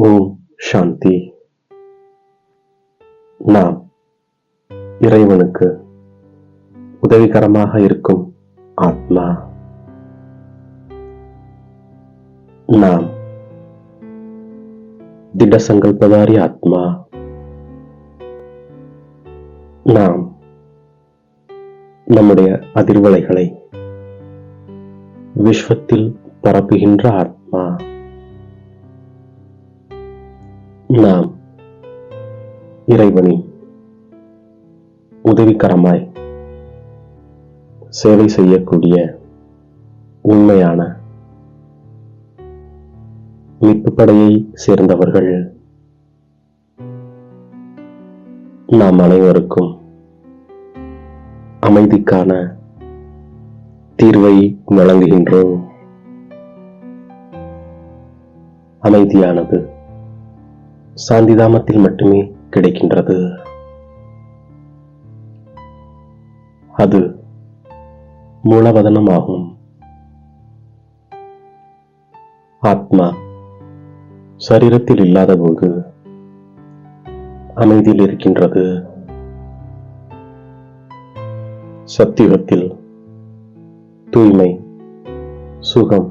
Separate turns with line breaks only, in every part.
ஓம் சாந்தி. நாம் இறைவனுக்கு உதவிகரமாக இருக்கும் ஆத்மா. நாம் திட சங்கல்பதாரி ஆத்மா. நாம் நம்முடைய அதிர்வலைகளை விஸ்வத்தில் பரப்புகின்ற ஆத்மா. நாம் இறைவனின் உதவிகரமாய் சேவை செய்யக்கூடிய உண்மையான மீட்பு படையை சேர்ந்தவர்கள். நாம் அனைவருக்கும் அமைதிக்கான தீர்வை வழங்குகின்றோம். அமைதியானது சாந்திதாமத்தில் மட்டுமே கிடைக்கின்றது. அது மூலவதனமாகும். ஆத்மா சரீரத்தில் இல்லாத போது அமைதியில் இருக்கின்றது. சத்தியுகத்தில் தூய்மை, சுகம்,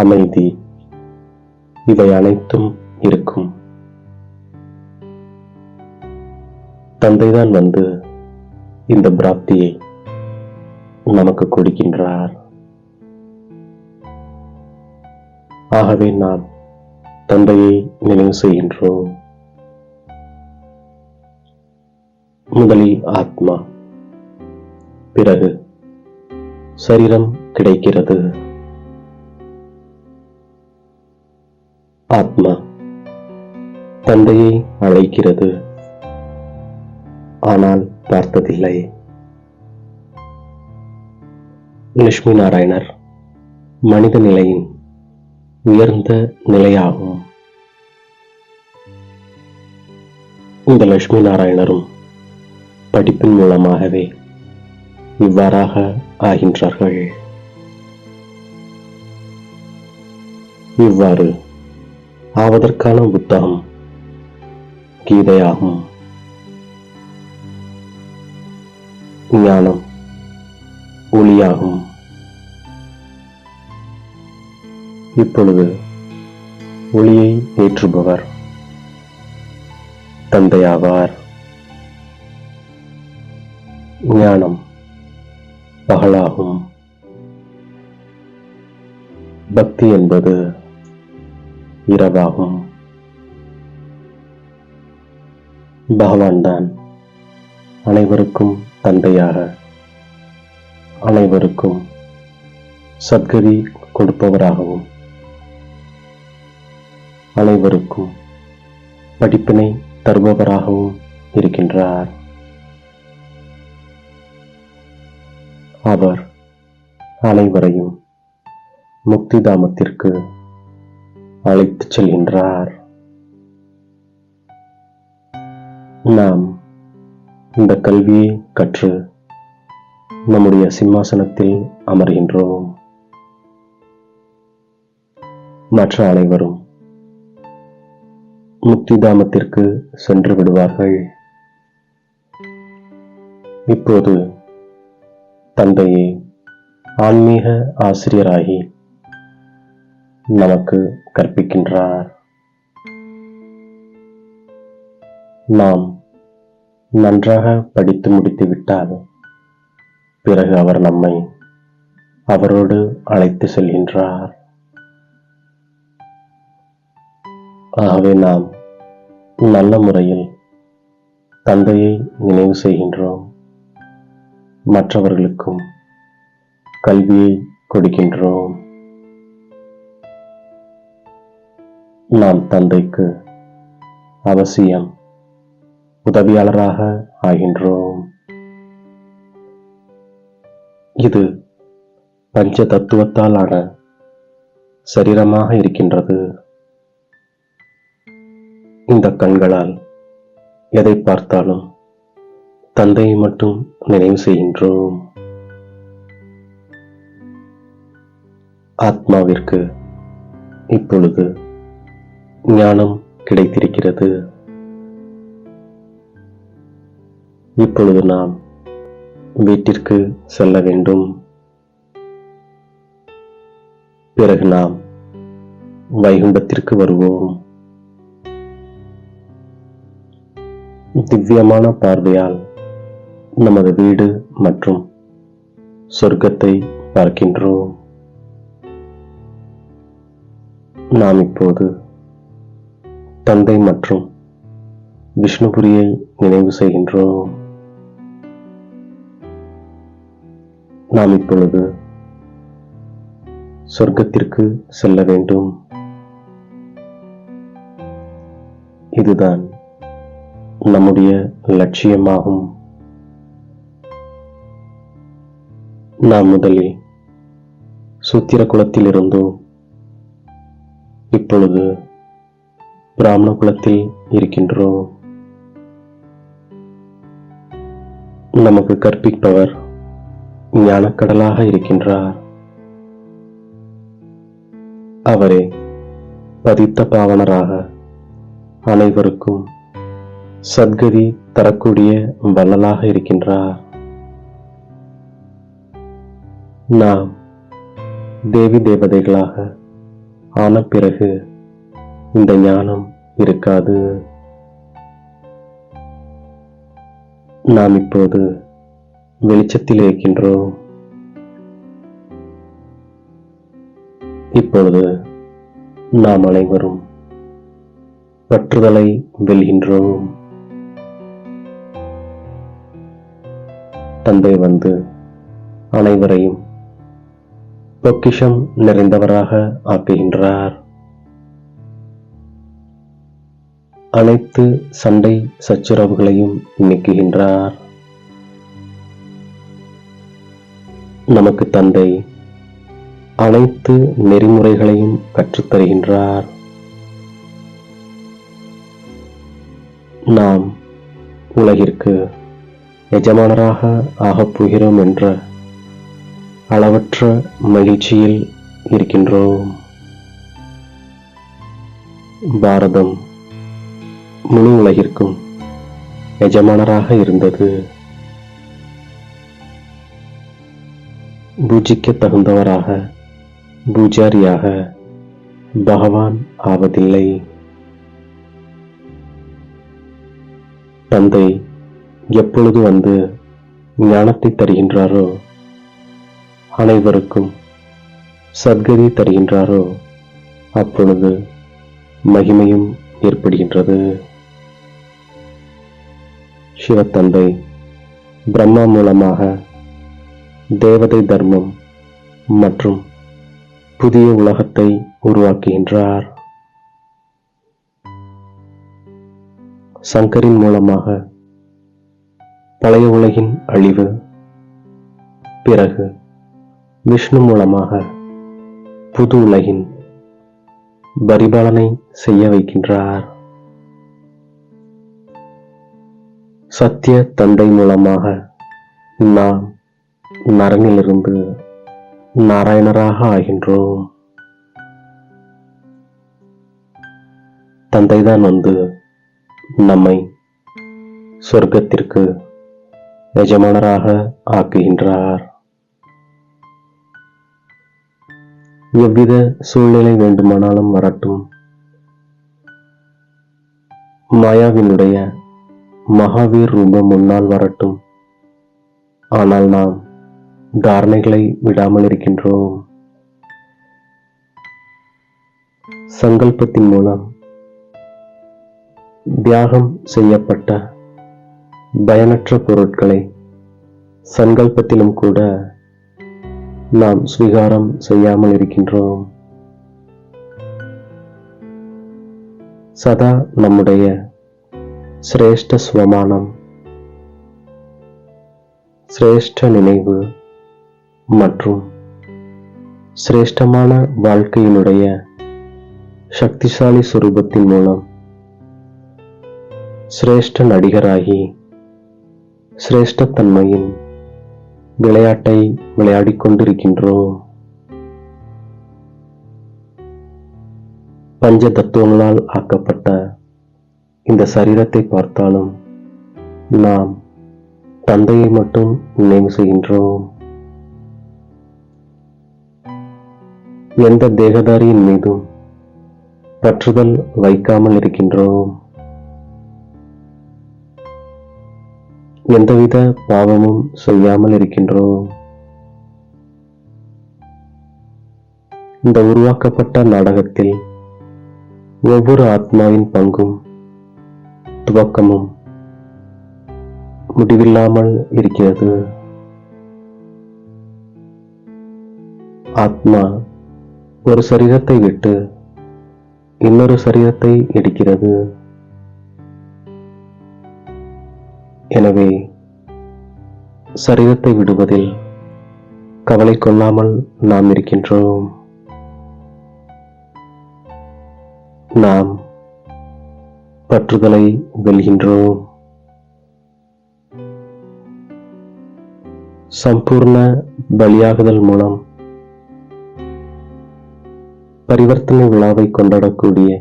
அமைதி இவை அனைத்தும் இருக்கும். தந்தைதான் வந்து இந்த பிராப்தியை நமக்கு கொடுக்கின்றார். ஆகவே நாம் தந்தையை நினைவு செய்கின்றோம். முதலில் ஆத்மா, பிறகு சரீரம் கிடைக்கிறது. ஆத்மா தந்தையை அழைக்கிறது, ஆனால் பார்த்ததில்லை. லட்சுமி நாராயணர் மனித நிலையின் உயர்ந்த நிலையாகும். இந்த லட்சுமி நாராயணரும் படிப்பின் மூலமாகவே இவ்வாறாக ஆகின்றார்கள். இவ்வாறு ஆவதற்கான புத்தகம் கீதையாகும். ஞானம் ஒளியாகும். இப்பொழுது ஒளியை ஏற்றுபவர் தந்தையாவார். ஞானம் பகலாகும். பக்தி என்பது இரவாகும். பகவான் தான் அனைவருக்கும் தந்தையாக, அனைவருக்கும் சத்கதி கொடுப்பவராகவும், அனைவருக்கும் படிப்பினை தருபவராகவும் இருக்கின்றார். அவர் அனைவரையும் முக்தி தாமத்திற்கு அழைத்துச் செல்கின்றார். நாம் இந்த கல்வியை கற்று நம்முடைய சிம்மாசனத்தில் அமர்கின்றோம். மற்ற அனைவரும் முக்தி தாமத்திற்கு சென்று விடுவார்கள். இப்போது தந்தையே ஆன்மீக ஆசிரியராகி நமக்கு கற்பிக்கின்றார். நாம் நன்றாக படித்து முடித்துவிட்டால் பிறகு அவர் நம்மை அவரோடு அழைத்து செல்கின்றார். ஆகவே நாம் நல்ல முறையில் தந்தையை நினைவு செய்கின்றோம். மற்றவர்களுக்கும் கல்வியை கொடுக்கின்றோம். நாம் தந்தைக்கு அவசியம் உதவியாளராக ஆகின்றோம். இது பஞ்ச தத்துவத்தால் ஆன சரீரமாக இருக்கின்றது. இந்த கண்களால் எதை பார்த்தாலும் தந்தையை மட்டும் நினைவு செய்கின்றோம். ஆத்மாவிற்கு இப்பொழுது ஞானம் கிடைத்திருக்கிறது. இப்பொழுது நாம் வீட்டிற்கு செல்ல வேண்டும். பிறகு நாம் வைகுண்டத்திற்கு வருவோம். திவ்யமான பார்வையால் நமது வீடு மற்றும் சொர்க்கத்தை பார்க்கின்றோம். நாம் இப்போது தந்தை மற்றும் விஷ்ணுபுரியை நினைவு செய்கின்றோம். நாம் இப்பொழுது சொர்க்கத்திற்கு செல்ல வேண்டும். இதுதான் நம்முடைய லட்சியமாகும். நாம் முதலில் சூத்திர குலத்தில் இருந்தோம். இப்பொழுது பிராமண குலத்தில் இருக்கின்றோம். நமக்கு கற்பிப்பவர் ஞானக்கடலாக இருக்கின்றார். அவரே பதித்த பாவனராக அனைவருக்கும் சத்கதி தரக்கூடிய வள்ளலாக இருக்கின்றார். நாம் தேவி தேவதைகளாக ஆன பிறகு இந்த ஞானம் இருக்காது. நாம் இப்போது வெளிச்சத்தில் இருக்கின்றோம். இப்பொழுது நாம் அனைவரும் பற்றுதலை வெல்கின்றோம். தந்தை வந்து அனைவரையும் பொக்கிஷம் நிறைந்தவராக ஆக்குகின்றார். அனைத்து சண்டை சச்சரவுகளையும் நீக்குகின்றார். நமக்கு தந்தை அனைத்து நெறிமுறைகளையும் கற்றுத்தருகின்றார். நாம் உலகிற்கு எஜமானராக ஆகப் போகிறோம் என்ற அளவற்ற மகிழ்ச்சியில் இருக்கின்றோம். பாரதம் முழு உலகிற்கும் எஜமானராக இருந்தது. பூஜிக்க தகுந்தவராக பூஜாரியாக பகவான் ஆவதில்லை. தந்தை எப்பொழுது வந்து ஞானத்தை தருகின்றாரோ, அனைவருக்கும் சத்கதி தருகின்றாரோ, அப்பொழுது மகிமையும் ஏற்படுகின்றது. சிவத்தந்தை பிரம்மா மூலமாக தேவதை தர்மம் மற்றும் புதிய உலகத்தை உருவாக்குகின்றார். சங்கரின் மூலமாக பழைய உலகின் அழிவு, பிறகு விஷ்ணு மூலமாக புது உலகின் பரிபாலனை செய்ய வைக்கின்றார். சத்திய தந்தை மூலமாக நாம் நரனிலிருந்து நாராயணராக ஆகின்றோம். தந்தைதான் வந்து நம்மை சொர்க்கத்திற்கு எஜமானராக ஆக்குகின்றார். எவ்வித சூழ்நிலை வேண்டுமானாலும் வரட்டும், மாயாவினுடைய மகாவீர் ரூபம் முன்னால் வரட்டும், ஆனால் நாம் தாரணைகளை விடாமல் இருக்கின்றோம். சங்கல்பத்தின் மூலம் தியாகம் செய்யப்பட்ட பயனற்ற பொருட்களை சங்கல்பத்திலும் கூட நாம் ஸ்வீகாரம் செய்யாமல் இருக்கின்றோம். சதா நம்முடைய சிரேஷ்ட ஸ்வமானம், சிரேஷ்ட நினைவு மற்றும் சிரேஷ்டமான வாழ்க்கையினுடைய சக்திசாலி சுரூபத்தின் மூலம் சிரேஷ்ட நடிகராகி சிரேஷ்டத்தன்மையின் விளையாட்டை விளையாடிக் கொண்டிருக்கின்றோம். பஞ்ச தத்துவங்களால் ஆக்கப்பட்ட இந்த சரீரத்தை பார்த்தாலும் நாம் தந்தையை மட்டும் நினைவு செய்கின்றோம். எந்த தேகதாரியின் மீதும் பற்றுதல் வைக்காமல் இருக்கின்றோம். எந்தவித பாவமும் செய்யாமல் இருக்கின்றோம். இந்த உருவாக்கப்பட்ட நாடகத்தில் ஒவ்வொரு ஆத்மாவின் பங்கும் துவக்கமும் முடிவில்லாமல் இருக்கிறது. ஆத்மா ஒரு சரீரத்தை விட்டு இன்னொரு சரீரத்தை எடுக்கிறது. எனவே சரீரத்தை விடுவதில் கவலை கொள்ளாமல் நாம் இருக்கின்றோம். நாம் பற்றுதலை வெல்கின்றோம். சம்பூர்ண பலியாகுதல் மூலம் பரிவர்த்தனை விழாவை கொண்டாடக்கூடிய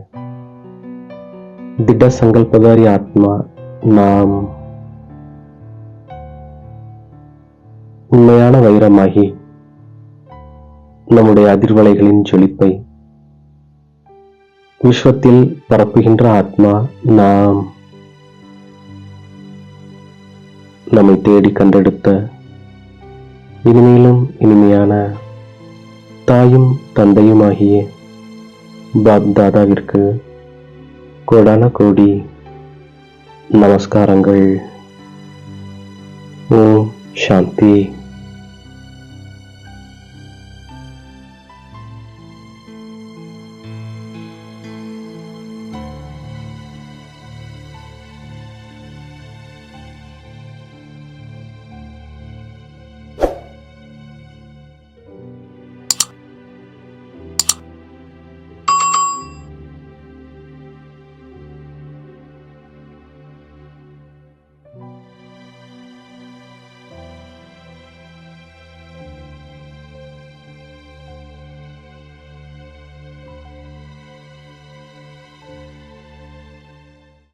திட சங்கல்பதாரி ஆத்மா நாம். உண்மையான வைரமாகி நம்முடைய அதிர்வலைகளின் ஜொலிப்பை விஸ்வத்தில் பரப்புகின்ற ஆத்மா நாம். நம்மை தேடி கண்டெடுத்த இனிமேலும் இனிமையான தாயும் தந்தையுமாகிய பாப் தாதாவிற்கு கோடான கோடி நமஸ்காரங்கள். ஓம் சாந்தி.